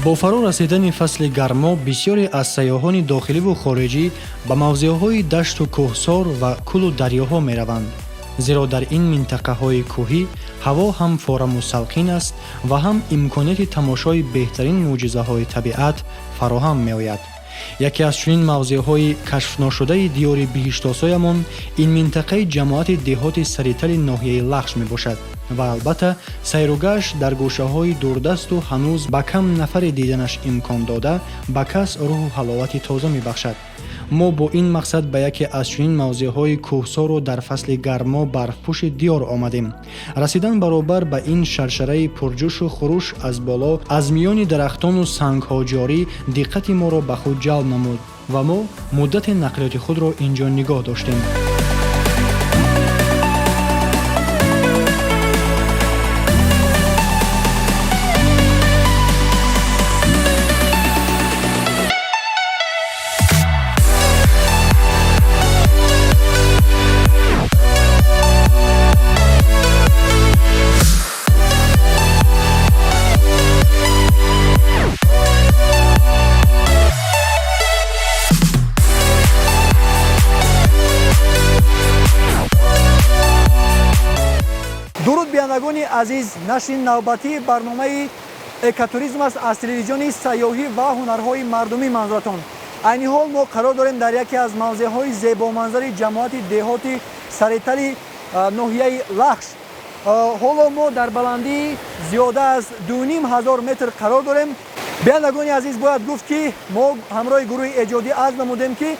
бо фаро расидани фасли гармо бисёре аз сайёҳони дохиливу хориҷӣ ба мавзеъҳои дашту кӯҳсор ва кӯлу дарёҳо мераванд, зеро дар ин минтақаҳои кӯҳӣ ҳаво ҳам фораму салқин аст ва ҳам имконияти тамошои беҳтарин мӯъҷизаҳои табиат фароҳам меояд. яке аз чунин мавзеъҳои кашфношудаи диёри биҳиштосоямон ин минтақаи ҷамоати деҳоти саритали ноҳияи Лахш мебошад ва албатта сайругашт дар гӯшаҳои дурдасту ҳанӯз ба кам нафаре диданаш имкон дода ба кас рӯҳу ҳаловати тоза мебахшад. мо бо ин мақсад ба яке аз чунин мавзеъҳои кӯҳсору дар фасли гармо барфпӯши диёр омадем. расидан баробар ба ин шаршараи пурҷӯшу хуруш аз боло аз миёни дарахтону сангҳо ҷорӣ диққати моро ба худ ҷалб намуд ва мо муддати нақлиёти худро инҷо нигоҳ доштем. дуруд биёндагони азиз, нашри навбатии барномаи экотуризм аст аз телевизиони сайёҳӣ ва ҳунарҳои мардумӣ манзуратон. айни ҳол мо қарор дорем дар яке аз мавзеъҳои зебоманзари ҷамоати деҳоти саритали ноҳияи Лахш. ҳоло мо дар баландии зиёда аз 2500 метр қарор дорем. биёндагони азиз, бояд гуфт ки мо ҳамроҳи гурӯҳи эҷодӣ азм намудем ки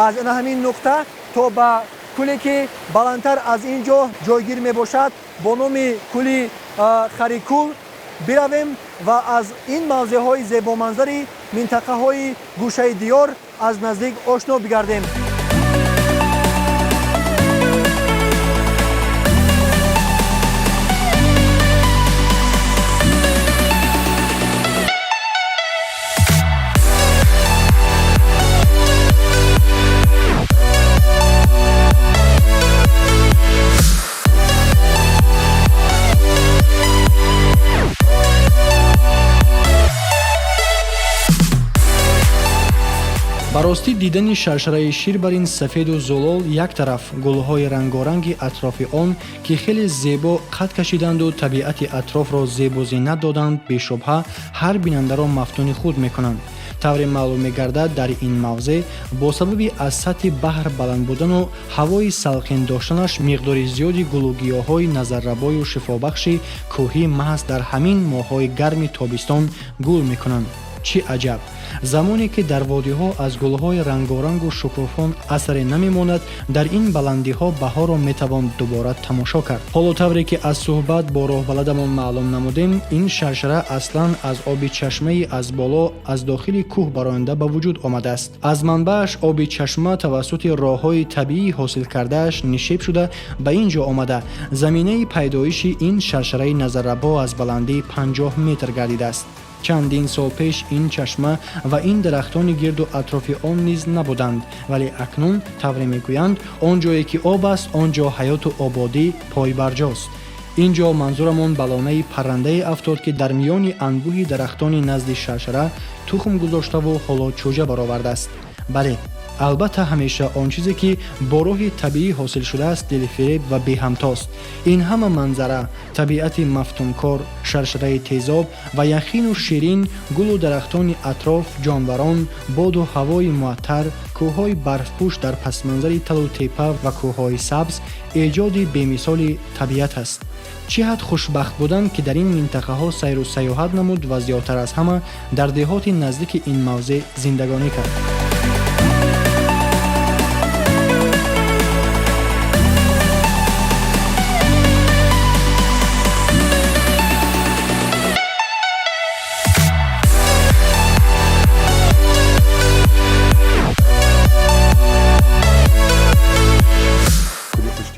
аз ҳамин нуқта то ба кӯле ки баландтар аз ин ҷо ҷойгир мебошад бо номи кӯли Харикул биравем ва аз ин мавзеъҳои зебоманзари минтақаҳои гӯшаи диёр аз наздик ошно бигардем. ба ростӣ дидани шаршараи ширбарин сафеду зулол як тараф, гулҳои рангоранги атрофи он ки хеле зебо қад кашиданду табиати атрофро зебу зиннат доданд, бешубҳа ҳар бинандаро мафтуни худ мекунанд. тавре маълум мегардад, дар ин мавзеъ бо сабаби аз сатҳи баҳр баланд будану ҳавои салқин доштанаш миқдори зиёди гулугиёҳҳои назаррабою шифобахши кӯҳӣ маҳз дар ҳамин моҳҳои гарми тобистон гул мекунанд. чӣ аҷаб, замоне ки дар водиҳо аз гулҳои рангорангу шукуфон асаре намемонад, дар ин баландиҳо баҳорро метавон дубора тамошо кард. ҳоло тавре ки аз суҳбат бо роҳбаладамон маълум намудем, ин шаршара аслан аз оби чашмаи аз боло аз дохили кӯҳ бароянда ба вуҷуд омадааст. аз манбааш оби чашма тавассути роҳҳои табиӣ ҳосил кардааш нишеб шуда ба ин ҷо омада, заминаи пайдоиши ин шаршараи назаррабо аз баландии 50 метр гардидааст. чандин сол пеш ин чашма ва ин дарахтони гирду атрофи он низ набуданд, вале акнун тавре мегӯянд он ҷое ки об аст, он ҷо ҳаёту ободӣ пойбарҷост. ин ҷо манзурамон балонаи паррандае афтод ки дар миёни анбӯҳи дарахтони назди шаршара тухм гузоштаву ҳоло чӯҷа баровардааст. бале, албатта ҳамеша он чизе ки бо роҳи табиӣ ҳосил шудааст дилфиреб ва беҳамтост. ин ҳама манзара, табиати мафтункор, шаршараи тезоб ва яхину ширин, гулу дарахтони атроф, ҷонварон, боду ҳавои муаттар, кӯҳҳои барфпӯш дар пасманзари талу теппа ва кӯҳҳои сабз эҷоди бемисоли табиат аст. чӣ ҳад хушбахт буданд ки дар ин минтақаҳо сайру сайёҳат намуд ва зиёдтар аз ҳама дар деҳоти наздики ин мавзеъ зиндагонӣ кард.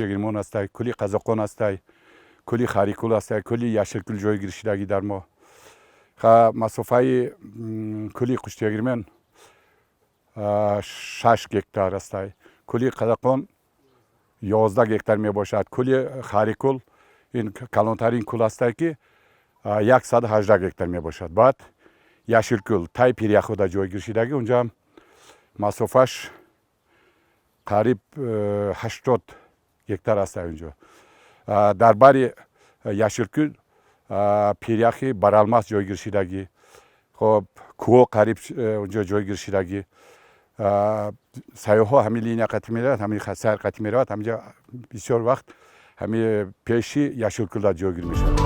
гирмон астай, кӯли қазоқон астай, кӯли Харикул астай, кӯли яшилкӯл ҷойгир шудагӣ дар мо. масофаи кӯли Қуштиягирмен 6 гектар астай, кӯли қазоқон 11 гектар мебошад, кӯли Харикул ин калонтарин кӯл астай ки 118 гектар мебошад. баъд яшилкул тай пиряхода ҷойгир шидаги унҷа ҳам масофаш қариб 80 гектар аст унҷо. дар бари яшилкул пиряхи баралмас ҷойгир шидаги, хоб кӯҳо қариб унҷо ҷойгир шидаги, сайёҳҳо ҳамин линия қатӣ меравад, ҳамин сайр қатӣ меравад, ҳаминҷа бисёр вақт ҳамин пеши яшилкулда ҷойгир мешавад.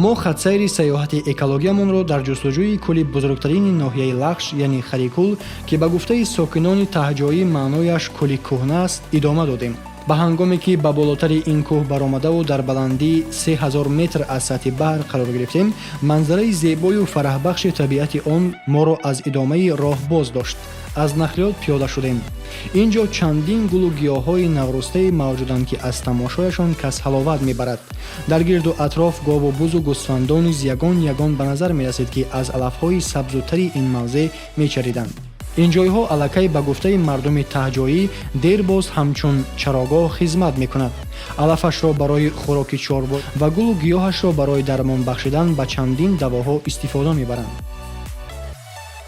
мо хатсайри саёҳати экологиямонро дар ҷустуҷӯи кӯли бузургтарини ноҳияи Лахш яъне Харикул, ки ба гуфтаи сокинони таҳҷоӣ маънояш кӯли кӯҳна аст, идома додем. ба ҳангоме ки ба болотари ин кӯҳ баромадаву дар баландии 3000 метр аз сатҳи баҳр қарор гирифтем, манзараи зебою фараҳбахши табиати он моро аз идомаи роҳ боз дошт. аз нахлиёт пиёда шудем. ин ҷо чандин гулу гиёҳҳои наврӯстаи мавҷуданд, ки аз тамошояшон кас ҳаловат мебарад. дар гирду атроф гову бузу гӯсфандон низ ягон ба назар мерасед, ки аз алафҳои сабзутари ин мавзеъ мечариданд. ин ҷойҳо аллакай ба гуфтаи мардуми таҳҷоӣ дербоз ҳамчун чарогоҳ хизмат мекунад. алафашро барои хӯроки чорбо ва гулу гиёҳашро барои дармон бахшидан ба чандин давоҳо истифода мебаранд.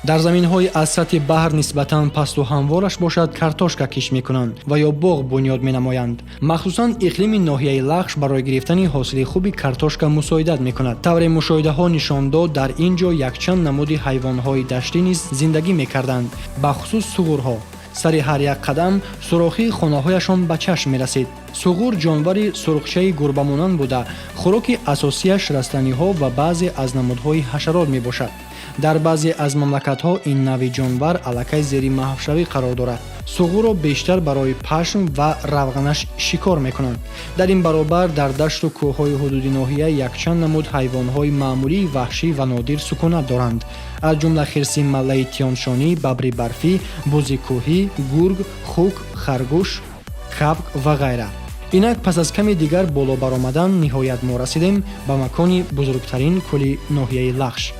дар заминҳои аз сатҳи баҳр нисбатан пасту ҳамвораш бошад, картошка киш мекунанд ва ё боғ бунёд менамоянд. махсусан иқлими ноҳияи Лахш барои гирифтани ҳосили хуби картошка мусоидат мекунад. тавре мушоҳидаҳо нишон дод, дар ин ҷо якчанд намуди ҳайвонҳои даштӣ низ зиндагӣ мекарданд, бахусус суғурҳо. сари ҳар як қадам суроხии хонаҳояшон ба чашм мерасид. суғур ҷонвари сурхчаи гурбамонанд буда, хӯроки асосияш растаниҳо ва баъзе аз намудҳои ҳашарот мебошад. дар баъзе аз мамлакатҳо ин навъи ҷонвар аллакай зери маҳвшавӣ қарор дорад. суғурро бештар барои пашм ва равғанаш шикор мекунанд. дар ин баробар дар дашту кӯҳҳои ҳудуди ноҳия якчанд намуд ҳайвонҳои маъмулии ваҳшӣ ва нодир сукунат доранд, аз ҷумла хирси маллаи тиёншонӣ, бабри барфӣ, бузи кӯҳӣ, гург, хук, харгӯш, кабк ва ғайра. инак пас аз ками дигар боло баромадан ниҳоят мо расидем ба макони бузургтарин кӯли ноҳияи Лахш.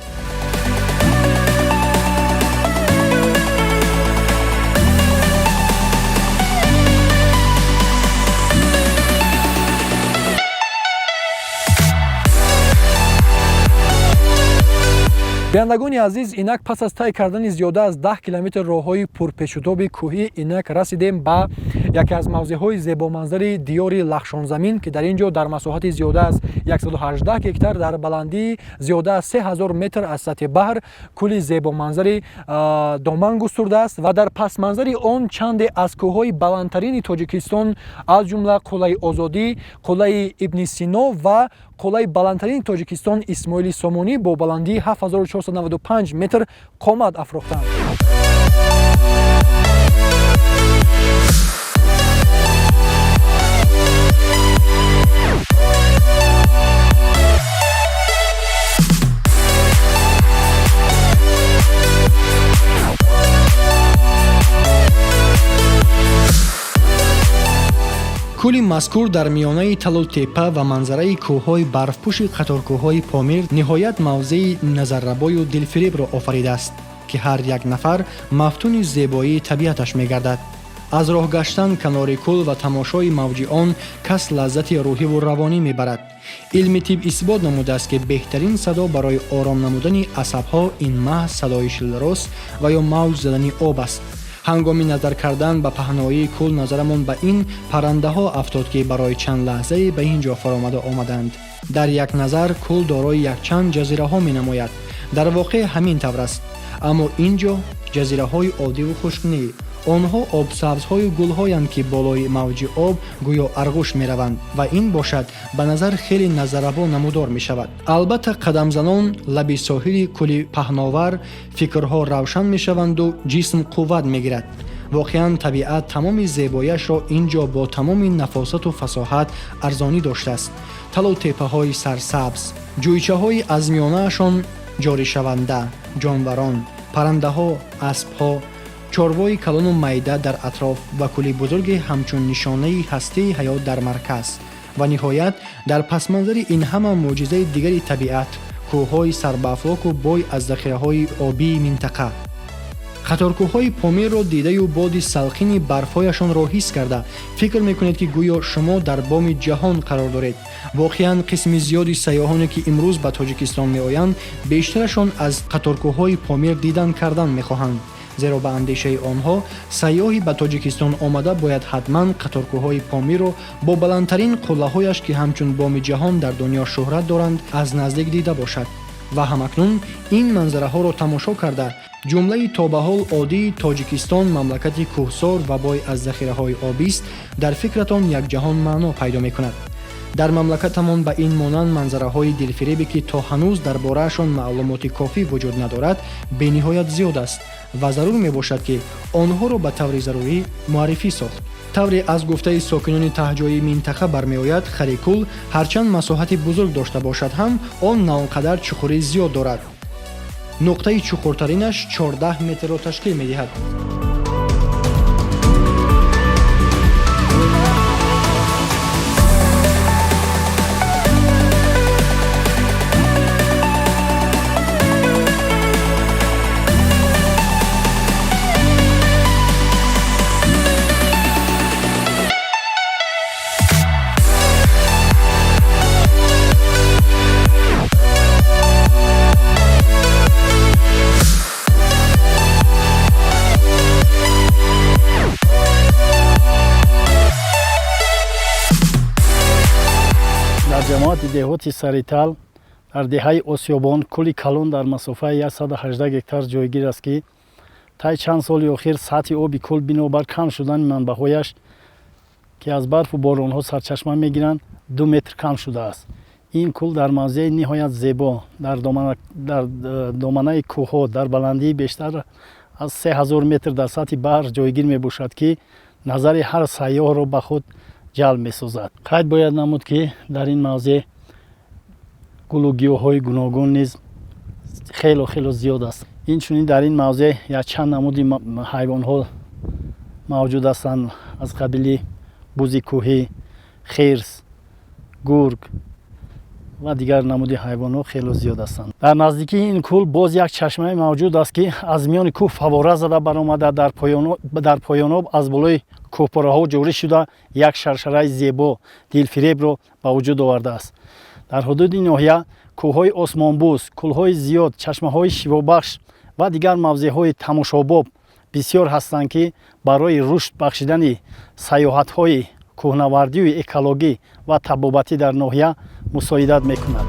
биандагони азиз, инак пас аз тай кардани зиёда аз 10 километр роҳҳои пурпешутоби кӯҳӣ, инак расидем ба яке аз мавзеъҳои зебоманзари диёри Лахшонзамин, ки дар ин ҷо дар масоҳати зиёда аз 118 гектар дар баландии зиёда аз 3000 метр аз сатҳи баҳр кӯли зебоманзари доман густурдааст ва дар пасманзари он чанде аз кӯҳҳои баландтарини Тоҷикистон, аз ҷумла қуллаи Озодӣ, қуллаи Ибни Сино ва қуллаи баландтарини Тоҷикистон Исмоили Сомонӣ бо баландии 7495 метр қомат афрохтанд. кӯли мазкур дар миёнаи талу теппа ва манзараи кӯҳҳои барфпӯши қаторкӯҳҳои Помир ниҳоят мавзеи назаррабою дилфиребро офаридааст, ки ҳар як нафар мафтуни зебоии табиаташ мегардад. аз роҳ гаштан канори кӯл ва тамошои мавҷи он кас лаззати рӯҳиву равонӣ мебарад. илми тиб исбот намудааст, ки беҳтарин садо барои ором намудани асабҳо ин маҳз садои шилрос ва ё мавҷ задани об аст. ҳангоми назар кардан ба паҳноии кӯл назарамон ба ин паррандаҳо афтод, ки барои чанд лаҳзае ба ин ҷо фаромада омаданд. дар як назар кӯл дорои якчанд ҷазираҳо менамояд. дар воқеъ ҳамин тавр аст, аммо ин ҷо ҷазираҳои оддиву хушкнӣ. онҳо обсабзҳою гулҳоянд, ки болои мавҷи об гӯё арғуш мераванд ва ин бошад ба назар хеле назарраво намудор мешавад. албатта қадамзанон лаби соҳили кӯли паҳновар фикрҳо равшан мешаванду ҷисм қувват мегирад. воқеан табиат тамоми зебояшро ин ҷо бо тамоми нафосату фасоҳат арзонӣ доштааст. талу теппаҳои сарсабз, ҷӯйчаҳои аз миёнаашон ҷоришаванда, ҷонварон, паррандаҳо, аспҳо, чорвои калону майда дар атроф ва кӯли бузурге ҳамчун нишонаи ҳастии ҳаёт дар марказ ва ниҳоят дар пасманзари ин ҳама мӯъҷизаи дигари табиат, кӯҳҳои сарбафлоку бой аз захираҳои обии минтақа. қаторкӯҳҳои помирро дидаю боди салқини барфҳояшонро ҳис карда фикр мекунед ки гӯё шумо дар боми ҷаҳон қарор доред. воқеан қисми зиёди сайёҳоне ки имрӯз ба тоҷикистон меоянд бештарашон аз қаторкӯҳҳои помир дидан кардан мехоҳанд, зеро ба андешаи онҳо сайёҳи ба тоҷикистон омада бояд ҳатман қаторкӯҳҳои помирро бо баландтарин қуллаҳояш ки ҳамчун боми ҷаҳон дар дунё шӯҳрат доранд аз наздик дида бошад. ва ҳамакнун ин манзараҳоро тамошо карда ҷумлаи то ба ҳол оддии тоҷикистон мамлакати кӯҳсор ва бой аз захираҳои обист дар фикратон якҷаҳон маъно пайдо мекунад. дар мамлакатамон ба ин монанд манзараҳои дилфиребе ки то ҳанӯз дар бораашон маълумоти кофӣ вуҷуд надорад бениҳоят зиёд аст ва зарур мебошад ки онҳоро ба таври зарурӣ муаррифӣ сохт. тавре аз гуфтаи сокинони таҳҷоии минтақа бармеояд, Харикул ҳарчанд масоҳати бузург дошта бошад ҳам он на он қадар чуқурӣ зиёд дорад. нуқтаи чуқуртаринаш 14 метрро ташкил медиҳад. ҷамоати деҳоти Саритал дар деҳаи Осиёбон кӯли калон дар масофаи 118 гектар ҷойгир аст ки таи чанд соли охир сатҳи оби кӯл бинобар кам шудани манбаъҳояш ки аз барфу боронҳо сарчашма мегиранд 2 метр кам шудааст. ин кӯл дар мавзеи ниҳоят зебо дар доманаи кӯҳҳо дар баландии бештар аз 3000 метр дар сатҳи баҳр ҷойгир мебошад ки назари ҳар сайёҳро ба худ ҷалб месозад. қайд бояд намуд ки дар ин мавзеъ гулу гиёҳҳои гуногун низ хело зиёд аст. инчунин дар ин мавзеъ якчанд намуди ҳайвонҳо мавҷуд ҳастанд аз қабили бузи кӯҳӣ, хирс, гург ва дигар намуди ҳайвонҳо хело зиёд ҳастанд. дар наздикии ин кӯл боз як чашмае мавҷуд аст ки аз миёни кӯҳ фавора зада баромада дар поёноб аз болои кӯҳпораҳо ҷорӣ шуда як шаршараи зебо дилфиребро ба вуҷуд овардааст. дар ҳудуди ноҳия кӯҳҳои осмонбӯс, кӯлҳои зиёд, чашмаҳои шивобахш ва дигар мавзеъҳои тамошобоб бисёр ҳастанд ки барои рушд бахшидани сайёҳатҳои кӯҳнавардию экологӣ ва табобатӣ дар ноҳия мусоидат мекунад.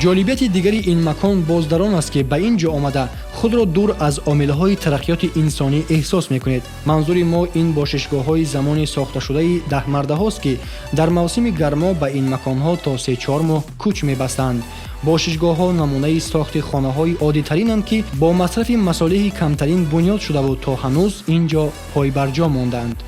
ҷолибияти дигари ин макон боз дар он аст ки ба ин ҷо омада худро дур аз омилҳои тараққиёти инсонӣ эҳсос мекунед. манзури мо ин бошишгоҳҳои замони сохташудаи даҳмардаҳост ки дар мавсими гармо ба ин маконҳо то 3-4 моҳ кӯч мебастанд. бошишгоҳҳо намунаи сохти хонаҳои оддитаринанд ки бо масрафи масолиҳи камтарин бунёд шудаву то ҳанӯз ин ҷо пойбарҷо мондаанд.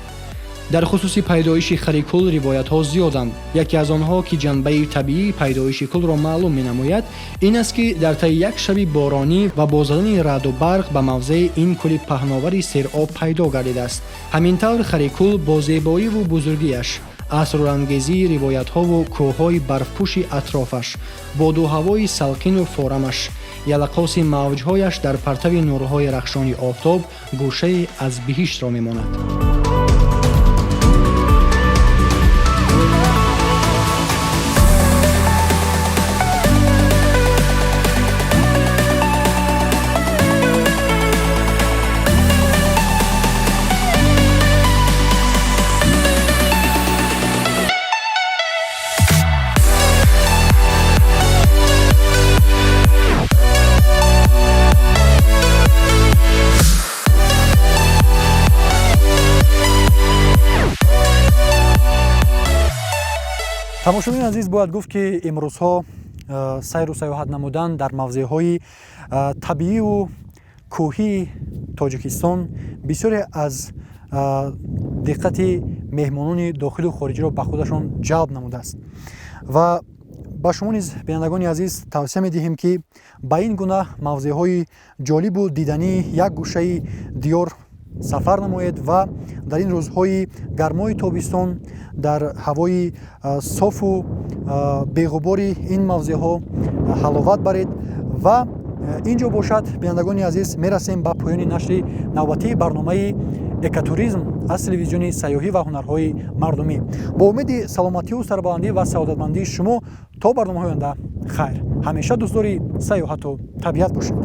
дар хусуси пайдоиши Харикул ривоятҳо зиёданд. яке аз онҳо ки ҷанбаи табиии пайдоиши кӯлро маълум менамояд ин аст ки дар таи як шаби боронӣ ва бо задани раъду барқ ба мавзеи ин кӯли паҳновари сероб пайдо гардидааст. ҳамин тавр Харикул бо зебоиву бузургиаш, асрорангезии ривоятҳову кӯҳҳои барфпӯши атрофаш, боду ҳавои салқину форамаш, ялақоси мавҷҳояш дар партави нурҳои рахшони офтоб гӯшае аз биҳиштро мемонад. тамошобини азиз бояд гуфт ки имрӯзҳо сайру сайёҳат намудан дар мавзеъҳои табиию кӯҳии тоҷикистон бисёре аз диққати меҳмонони дохилу хориҷиро ба худашон ҷалб намудааст. Ва ба шумо низ бинандагони азиз тавсия медиҳем ки ба ин гуна мавзеъҳои ҷолибу дидании як гӯшаи диёр сафар намоед ва дар ин рӯзҳои гармои тобистон дар ҳавои софу беғубори ин мавзеъҳо ҳаловат баред. ва ин ҷо бошад бинандагони азиз мерасем ба поёни нашри навбатии барномаи экотуризм аз телевизиони сайёҳӣ ва ҳунарҳои мардумӣ. бо умеди саломатию сарбаландӣ ва саодатмандии шумо то барномаҳои оянда хайр. ҳамеша дӯстдори сайёҳату табиат бошед.